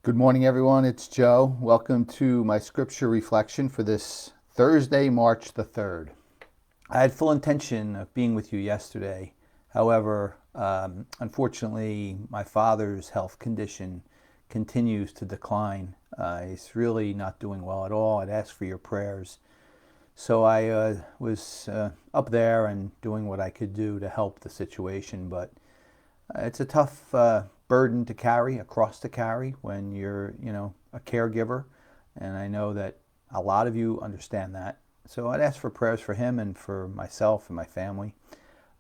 Good morning, everyone. It's Joe. Welcome to my scripture reflection for this Thursday, March the 3rd. I had full intention of being with you yesterday. However, unfortunately, my father's health condition continues to decline. He's really not doing well at all. I'd ask for your prayers. So I was up there and doing what I could do to help the situation, but it's a tough burden to carry, a cross to carry when you're, a caregiver. And I know that a lot of you understand that. So I'd ask for prayers for him and for myself and my family.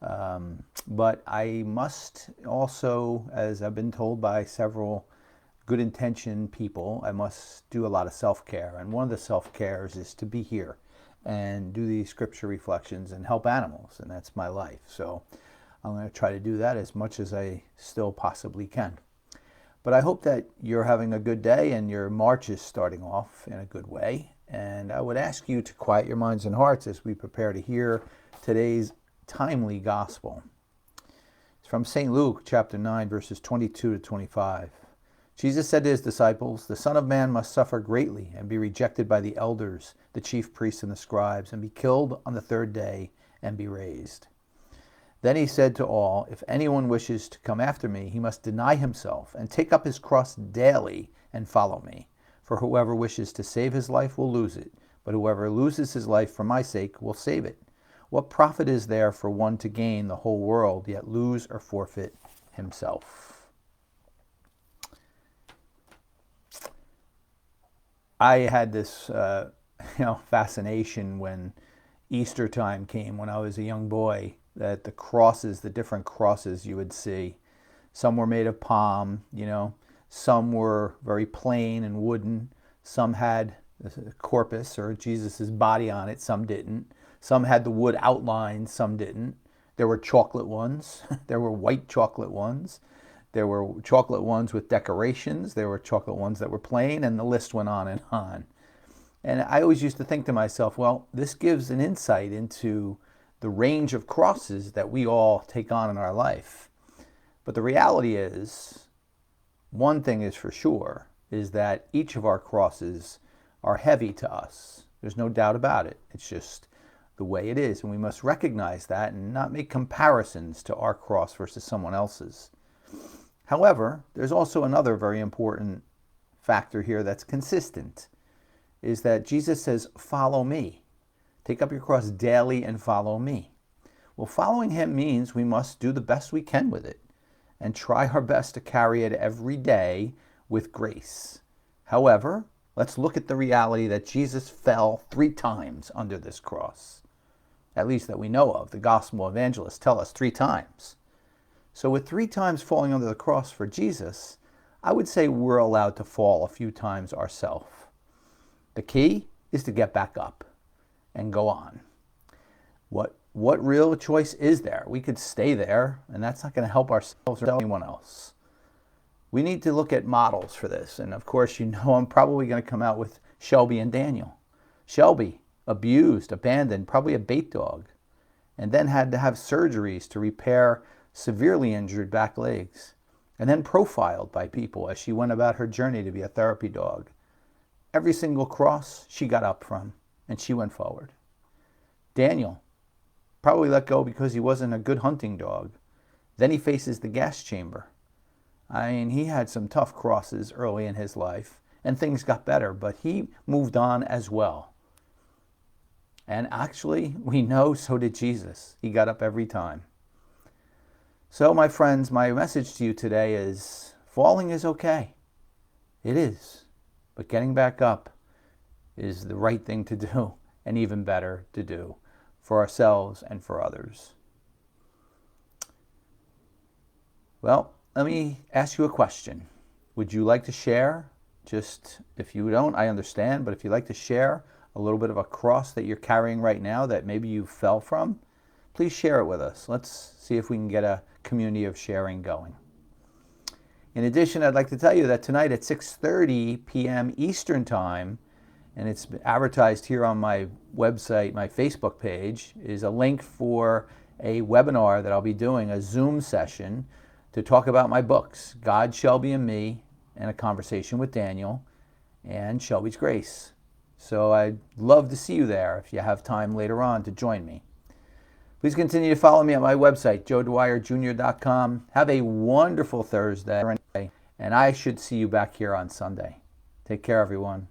But I must also, as I've been told by several good intentioned people, I must do a lot of self-care. And one of the self-cares is to be here and do these scripture reflections and help animals. And that's my life. So I'm going to try to do that as much as I still possibly can. But I hope that you're having a good day and your March is starting off in a good way. And I would ask you to quiet your minds and hearts as we prepare to hear today's timely gospel. It's from St. Luke chapter 9, verses 22 to 25. Jesus said to his disciples, "The Son of Man must suffer greatly and be rejected by the elders, the chief priests and the scribes, and be killed on the third day and be raised." Then he said to all, "If anyone wishes to come after me, he must deny himself and take up his cross daily and follow me. For whoever wishes to save his life will lose it, but whoever loses his life for my sake will save it. What profit is there for one to gain the whole world, yet lose or forfeit himself?" I had this, fascination when Easter time came when I was a young boy, that the crosses, the different crosses you would see. Some were made of palm, some were very plain and wooden. Some had the corpus or Jesus's body on it, some didn't. Some had the wood outline, some didn't. There were chocolate ones, there were white chocolate ones. There were chocolate ones with decorations, there were chocolate ones that were plain, and the list went on and on. And I always used to think to myself, well, this gives an insight into the range of crosses that we all take on in our life. But the reality is, one thing is for sure, is that each of our crosses are heavy to us. There's no doubt about it. It's just the way it is. And we must recognize that and not make comparisons to our cross versus someone else's. However, there's also another very important factor here that's consistent, is that Jesus says, "Follow me. Take up your cross daily and follow me." Well, following him means we must do the best we can with it and try our best to carry it every day with grace. However, let's look at the reality that Jesus fell 3 times under this cross. At least that we know of. The gospel evangelists tell us 3 times. So with 3 times falling under the cross for Jesus, I would say we're allowed to fall a few times ourselves. The key is to get back up and go on. What real choice is there? We could stay there, and that's not going to help ourselves or anyone else. We need to look at models for this. And of course, I'm probably going to come out with Shelby and Daniel. Shelby, abused, abandoned, probably a bait dog, and then had to have surgeries to repair severely injured back legs, and then profiled by people as she went about her journey to be a therapy dog. Every single cross she got up from, and she went forward. Daniel, probably let go because he wasn't a good hunting dog. Then he faces the gas chamber. He had some tough crosses early in his life, and things got better, but he moved on as well. And actually, we know so did Jesus. He got up every time. So, my friends, my message to you today is falling is okay. It is. But getting back up is the right thing to do, and even better to do for ourselves and for others. Well, let me ask you a question. Would you like to share? Just, if you don't, I understand, but if you'd like to share a little bit of a cross that you're carrying right now that maybe you fell from, please share it with us. Let's see if we can get a community of sharing going. In addition, I'd like to tell you that tonight at 6:30 p.m. Eastern Time, and it's advertised here on my website, my Facebook page, is a link for a webinar that I'll be doing, a Zoom session, to talk about my books, God, Shelby, and Me, and a conversation with Daniel and Shelby's Grace. So I'd love to see you there if you have time later on to join me. Please continue to follow me at my website, joedwyerjr.com. Have a wonderful Thursday, and I should see you back here on Sunday. Take care, everyone.